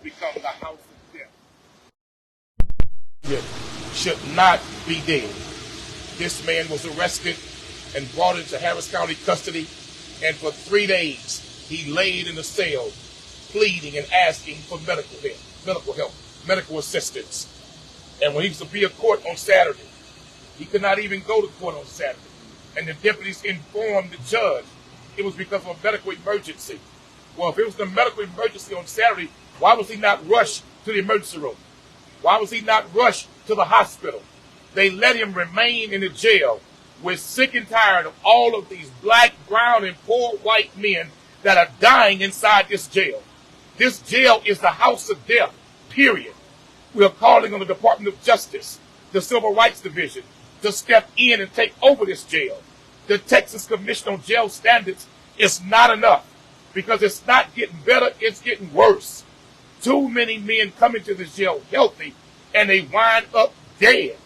become the house of death. It should not be dead. This man was arrested and brought into Harris County custody, and for 3 days he laid in a cell pleading and asking for medical help, medical assistance. And when he was to be at court on Saturday, he could not even go to court on Saturday. And the deputies informed the judge it was because of a medical emergency. Well, if it was a medical emergency on Saturday, why was he not rushed to the emergency room? Why was he not rushed to the hospital? They let him remain in the jail. We're sick and tired of all of these black, brown, and poor white men that are dying inside this jail. This jail is the house of death, period. We are calling on the Department of Justice, the Civil Rights Division, to step in and take over this jail. The Texas Commission on Jail Standards is not enough because it's not getting better, it's getting worse. Too many men come into this jail healthy and they wind up dead.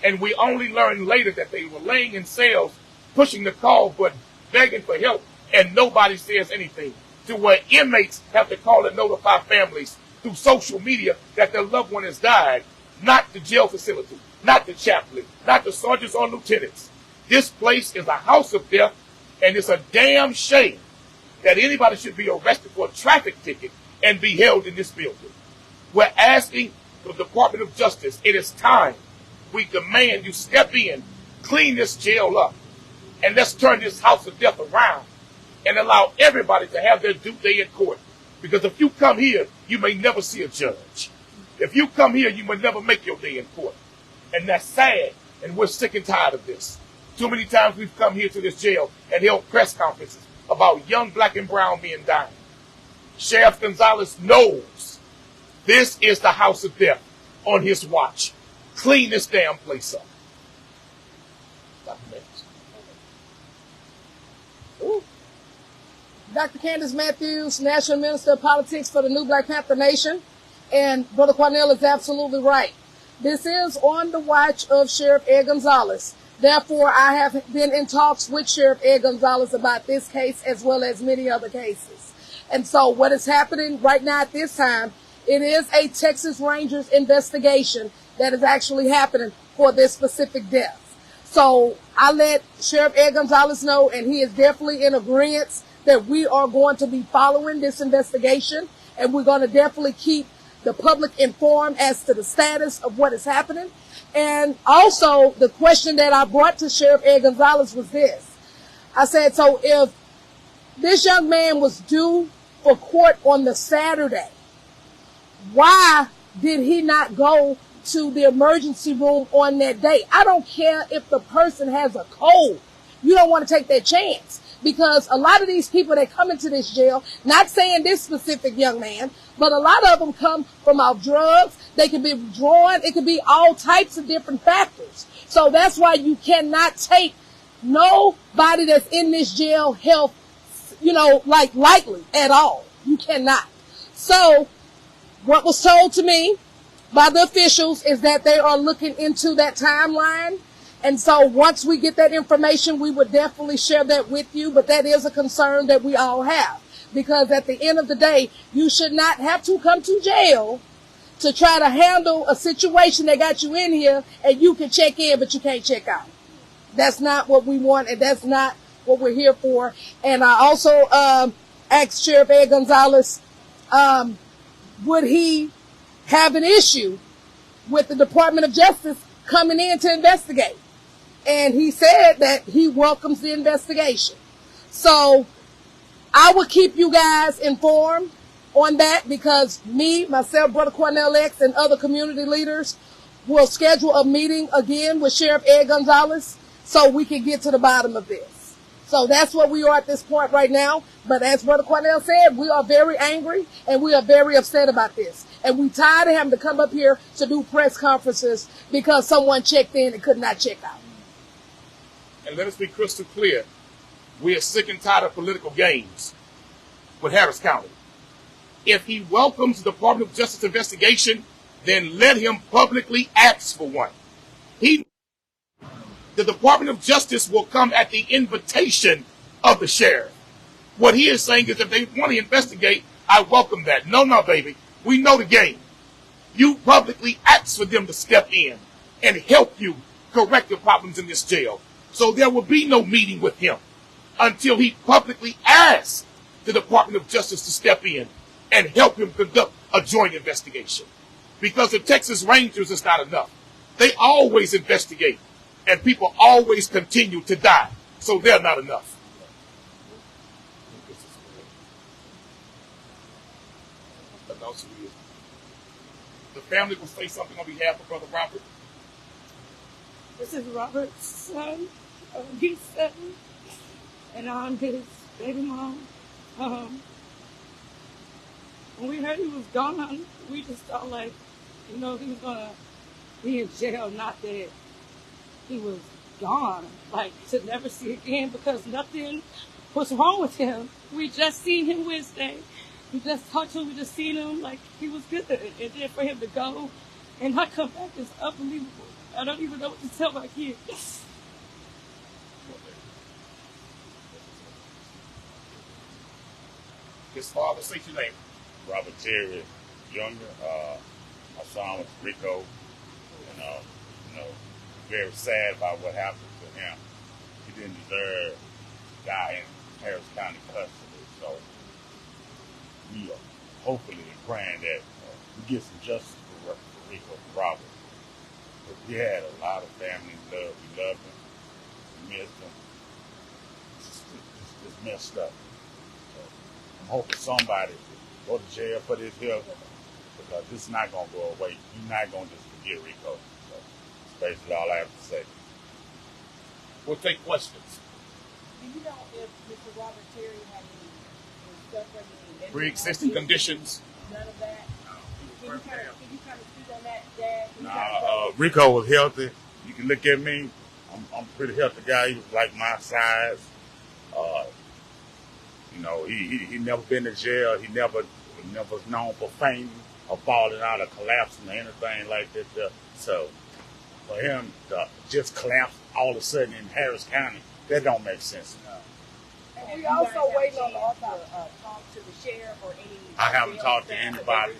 And we only learned later that they were laying in cells, pushing the call button, begging for help, and nobody says anything. To where inmates have to call and notify families through social media that their loved one has died, not the jail facility, not the chaplain, not the sergeants or lieutenants. This place is a house of death, and it's a damn shame that anybody should be arrested for a traffic ticket and be held in this building. We're asking the Department of Justice, it is time. We demand you step in, clean this jail up, and let's turn this house of death around and allow everybody to have their due day in court. Because if you come here, you may never see a judge. If you come here, you may never make your day in court. And that's sad, and we're sick and tired of this. Too many times we've come here to this jail and held press conferences about young black and brown men dying. Sheriff Gonzalez knows this is the house of death on his watch. Clean this damn place up. Dr. Candace Matthews, National Minister of Politics for the New Black Panther Nation. And Brother Cornell is absolutely right. This is on the watch of Sheriff Ed Gonzalez. Therefore, I have been in talks with Sheriff Ed Gonzalez about this case as well as many other cases. And so what is happening right now at this time, it is a Texas Rangers investigation that is actually happening for this specific death. So I let Sheriff Ed Gonzalez know, and he is definitely in agreement that we are going to be following this investigation, and we're going to definitely keep the public informed as to the status of what is happening. And also, the question that I brought to Sheriff Ed Gonzalez was this. I said, so if this young man was due for court on the Saturday, why did he not go to the emergency room on that day? I don't care if the person has a cold. You don't want to take that chance. Because a lot of these people that come into this jail, not saying this specific young man, but a lot of them come from off drugs. They can be withdrawn. It could be all types of different factors. So that's why you cannot take nobody that's in this jail health, like lightly at all. You cannot. So what was told to me by the officials is that they are looking into that timeline. And so once we get that information, we would definitely share that with you. But that is a concern that we all have. Because at the end of the day, you should not have to come to jail to try to handle a situation that got you in here and you can check in, but you can't check out. That's not what we want, and that's not what we're here for. And I also asked Sheriff Ed Gonzalez, would he have an issue with the Department of Justice coming in to investigate? And he said that he welcomes the investigation. So I will keep you guys informed on that, because me, myself, Brother Cornell X, and other community leaders will schedule a meeting again with Sheriff Ed Gonzalez so we can get to the bottom of this. So that's what we are at this point right now. But as Brother Cornell said, we are very angry and we are very upset about this. And we tired of having to come up here to do press conferences because someone checked in and could not check out. And let us be crystal clear. We are sick and tired of political games with Harris County. If he welcomes the Department of Justice investigation, then let him publicly ask for one. The Department of Justice will come at the invitation of the sheriff. What he is saying is if they want to investigate, I welcome that. No, baby. We know the game. You publicly asked for them to step in and help you correct the problems in this jail. So there will be no meeting with him until he publicly asks the Department of Justice to step in and help him conduct a joint investigation. Because the Texas Rangers is not enough. They always investigate, and people always continue to die. So they're not enough. The family will say something on behalf of Brother Robert. This is Robert's son. He's 7, and I'm his baby mom. When we heard he was gone, we just thought like, he was gonna be in jail, not that he was gone, like to never see again, because nothing was wrong with him. We just seen him Wednesday. We just talked to him, we just seen him, like he was good. And then for him to go and not come back is unbelievable. I don't even know what to tell my kids. His father, say your name. Robert Terry Jr. My son was Rico, and very sad about what happened to him. He didn't deserve to die in Harris County custody. So we are hopefully praying that we get some justice for Rico and Robert. But we had a lot of family love. We loved him. We missed him. It's messed up. So I'm hoping somebody will go to jail for this here, because this is not going to go away. You're not going to just forget Rico. So that's basically all I have to say. We'll take questions. Do you know if Mr. Robert Terry had any suffering, any Pre-existing conditions. None of that? Can you kind of speak on that, Dad? Rico was healthy. You can look at me. I'm a pretty healthy guy. He was like my size. He never been to jail. He never was known for fainting or falling out or collapsing or anything like that. So for him to just collapse all of a sudden in Harris County, that don't make sense. And we also waiting on the officer talk to the sheriff or any. I haven't talked to anybody.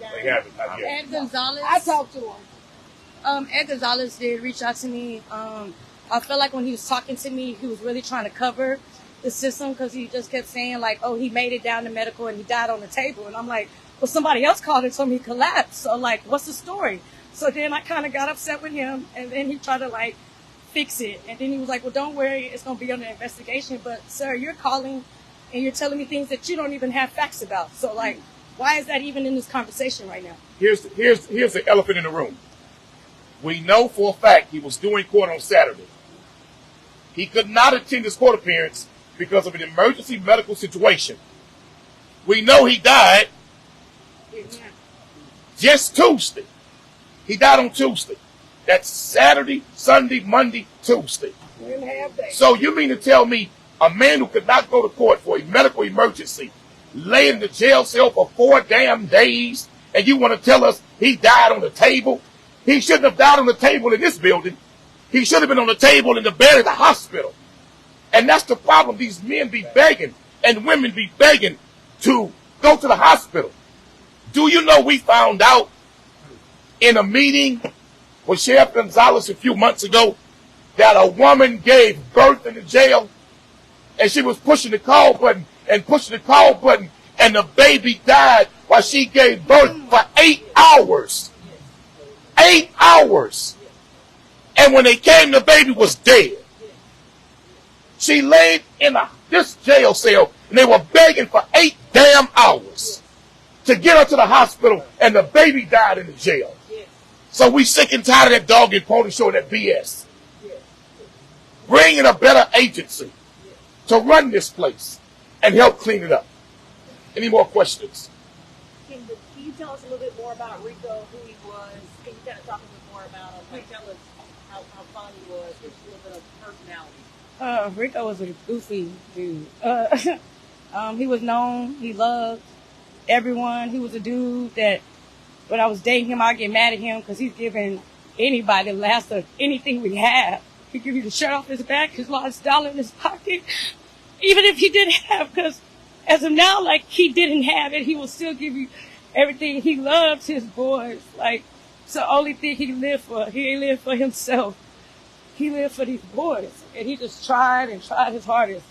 They haven't not yet. Ed Gonzalez. I talked to him. Ed Gonzalez did reach out to me. I felt like when he was talking to me, he was really trying to cover the system, because he just kept saying like, oh, he made it down to medical and he died on the table. And I'm like, well, somebody else called and told me he collapsed. So like, what's the story? So then I kind of got upset with him, and then he tried to like fix it. And then he was like, well, don't worry, it's going to be under investigation. But sir, you're calling and you're telling me things that you don't even have facts about. So like, why is that even in this conversation right now? Here's the elephant in the room. We know for a fact he was doing court on Saturday. He could not attend his court appearance because of an emergency medical situation. We know he died just Tuesday. He died on Tuesday. That's Saturday, Sunday, Monday, Tuesday. So you mean to tell me a man who could not go to court for a medical emergency lay in the jail cell for 4 damn days, and you want to tell us he died on the table? He shouldn't have died on the table in this building. He should have been on the table in the bed of the hospital. And that's the problem. These men be begging and women be begging to go to the hospital. Do you know we found out in a meeting with Sheriff Gonzalez a few months ago that a woman gave birth in the jail, and she was pushing the call button and the baby died while she gave birth for 8 hours. 8 hours. And when they came, the baby was dead. She laid in this jail cell, and they were begging for 8 damn hours to get her to the hospital, and the baby died in the jail. So we sick and tired of that dog and pony show, that BS. Bring in a better agency to run this place and help clean it up. Any more questions? Can you tell us a little bit more about Rico, who he was? Can you kind of talk a bit more about him? Like, tell us how fun he was, just a little bit of personality. Rico was a goofy dude. He was known. He loved everyone. He was a dude that when I was dating him, I'd get mad at him because he's giving anybody the last of anything we have. He'd give you the shirt off his back, his last dollar in his pocket, even if he didn't have, because as of now, like, he didn't have it, he will still give you everything. He loved his boys. Like, it's the only thing he lived for. He ain't lived for himself. He lived for these boys. And he just tried and tried his hardest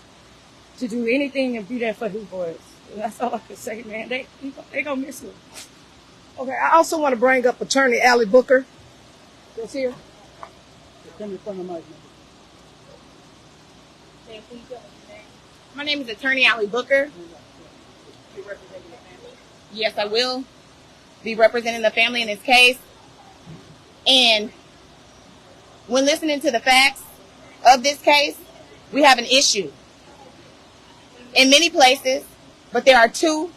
to do anything and be there for his boys. And that's all I can say, man. They gonna miss him. Okay, I also want to bring up Attorney Allie Booker. That's here. Ma'am, please tell us your name. My name is Attorney Allie Booker. You representing the family. Yes, I will be representing the family in this case. And when listening to the facts of this case, we have an issue in many places, but there are two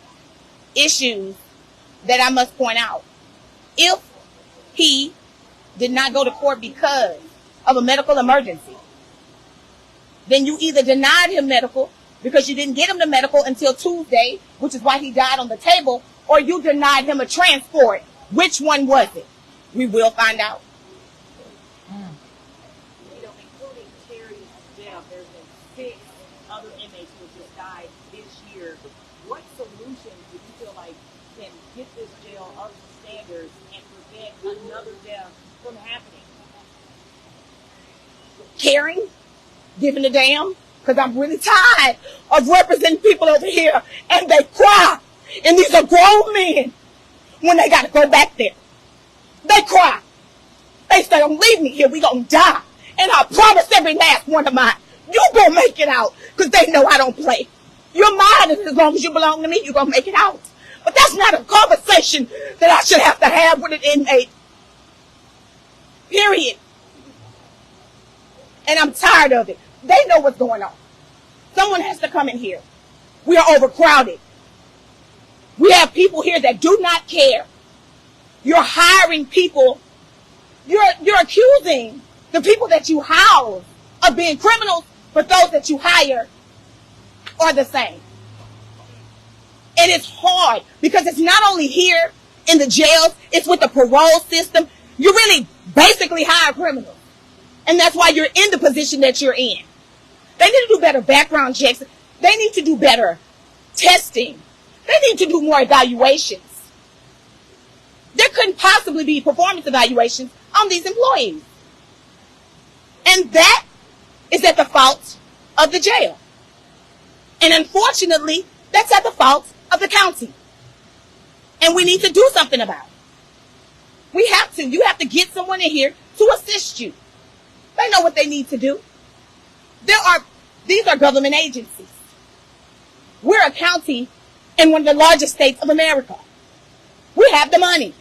issues that I must point out. If he did not go to court because of a medical emergency, then you either denied him medical because you didn't get him the medical until Tuesday, which is why he died on the table, or you denied him a transport. Which one was it? We will find out. You know, including Terry's death, there's been 6 other inmates who have just died this year. What solutions do you feel like can get this jail up to standards and prevent another death from happening? Caring, giving a damn, because I'm really tired of representing people over here and they cry. And these are grown men when they got to go back there. They cry. They say, don't leave me here. We going to die. And I promise every last one of mine, you going to make it out because they know I don't play. You're mine, and as long as you belong to me, you're going to make it out. But that's not a conversation that I should have to have with an inmate. Period. And I'm tired of it. They know what's going on. Someone has to come in here. We are overcrowded. We have people here that do not care. You're hiring people. You're accusing the people that you house of being criminals, but those that you hire are the same. And it's hard because it's not only here in the jails, it's with the parole system. You really basically hire criminals. And that's why you're in the position that you're in. They need to do better background checks. They need to do better testing. They need to do more evaluations. There couldn't possibly be performance evaluations on these employees. And that is at the fault of the jail. And unfortunately, that's at the fault of the county. And we need to do something about it. We have to. You have to get someone in here to assist you. They know what they need to do. These are government agencies. We're a county in one of the largest states of America. We have the money.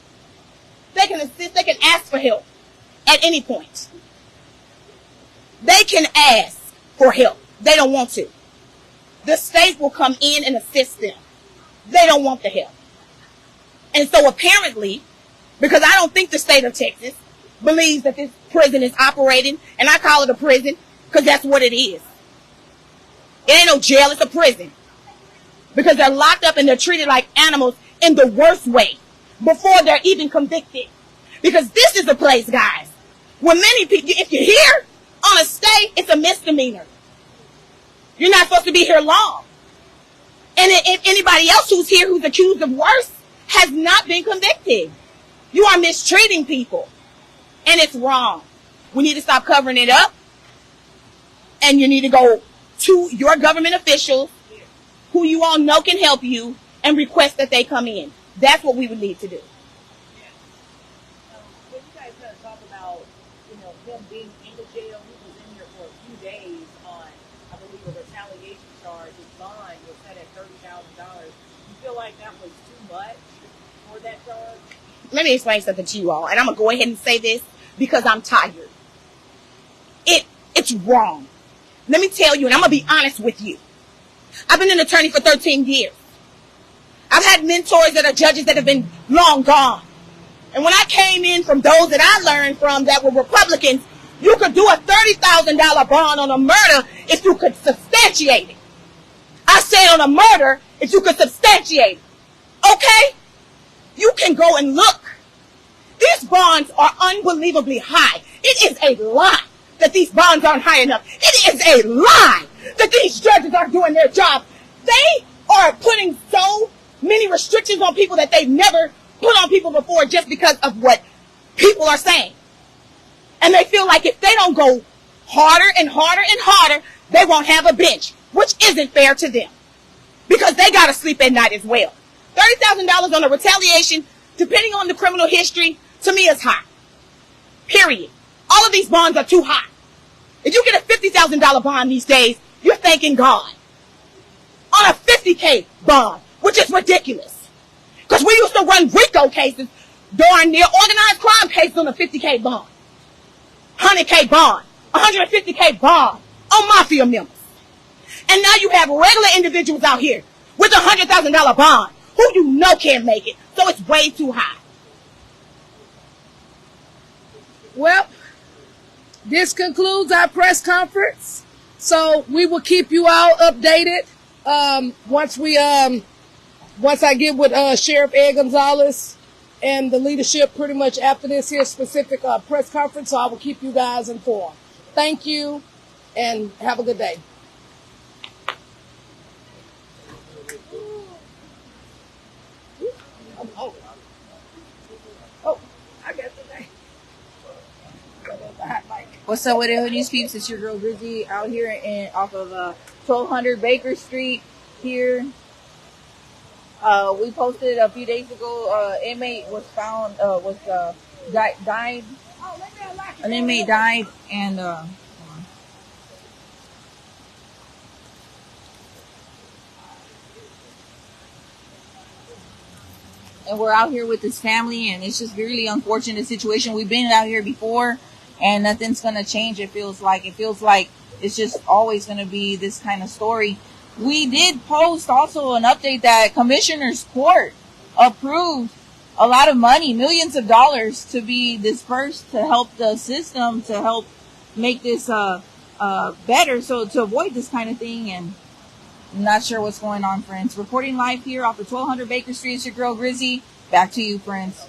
They can assist, they can ask for help at any point. They can ask for help. They don't want to. The state will come in and assist them. They don't want the help. And so apparently, because I don't think the state of Texas believes that this prison is operating, and I call it a prison because that's what it is. It ain't no jail, it's a prison. Because they're locked up and they're treated like animals in the worst way before they're even convicted. Because this is the place, guys, where many people, if you're here on a stay, it's a misdemeanor. You're not supposed to be here long. And if anybody else who's here who's accused of worse has not been convicted. You are mistreating people. And it's wrong. We need to stop covering it up. And you need to go to your government officials who you all know can help you and request that they come in. That's what we would need to do. When you guys kind of talk about, him being in the jail, he was in here for a few days on, I believe, a retaliation charge. His bond was set at $30,000. You feel like that was too much for that charge? Let me explain something to you all, and I'm going to go ahead and say this because I'm tired. It's wrong. Let me tell you, and I'm going to be honest with you. I've been an attorney for 13 years. I've had mentors that are judges that have been long gone. And when I came in from those that I learned from that were Republicans, you could do a $30,000 bond on a murder if you could substantiate it. I said on a murder if you could substantiate it. Okay? You can go and look. These bonds are unbelievably high. It is a lie that these bonds aren't high enough. It is a lie that these judges aren't doing their job. They are putting so many restrictions on people that they've never put on people before just because of what people are saying. And they feel like if they don't go harder and harder and harder, they won't have a bench, which isn't fair to them because they got to sleep at night as well. $30,000 on a retaliation, depending on the criminal history, to me is high. Period. All of these bonds are too high. If you get a $50,000 bond these days, you're thanking God. On a $50K bond, which is ridiculous. Because we used to run RICO cases, darn near organized crime cases on a $50K bond. $100K bond. $150K bond on mafia members. And now you have regular individuals out here with a $100,000 bond who you know can't make it. So it's way too high. Well, this concludes our press conference. So we will keep you all updated once I get with Sheriff Ed Gonzalez and the leadership pretty much after this here specific press conference. So I will keep you guys informed. Thank you and have a good day. Oh, I got the name. What's up with it, Hood News peeps? It's your girl Grizzy out here off of 1200 Baker Street here. We posted a few days ago. Inmate was found died. An inmate died, and we're out here with his family, and it's just really unfortunate situation. We've been out here before, and nothing's gonna change. It feels like it's just always gonna be this kind of story. We did post also an update that Commissioner's Court approved a lot of money, millions of dollars, to be dispersed to help the system, to help make this better, so to avoid this kind of thing. And I'm not sure what's going on, friends. Reporting live here off of 1200 Baker Street, it's your girl Grizzy. Back to you, friends.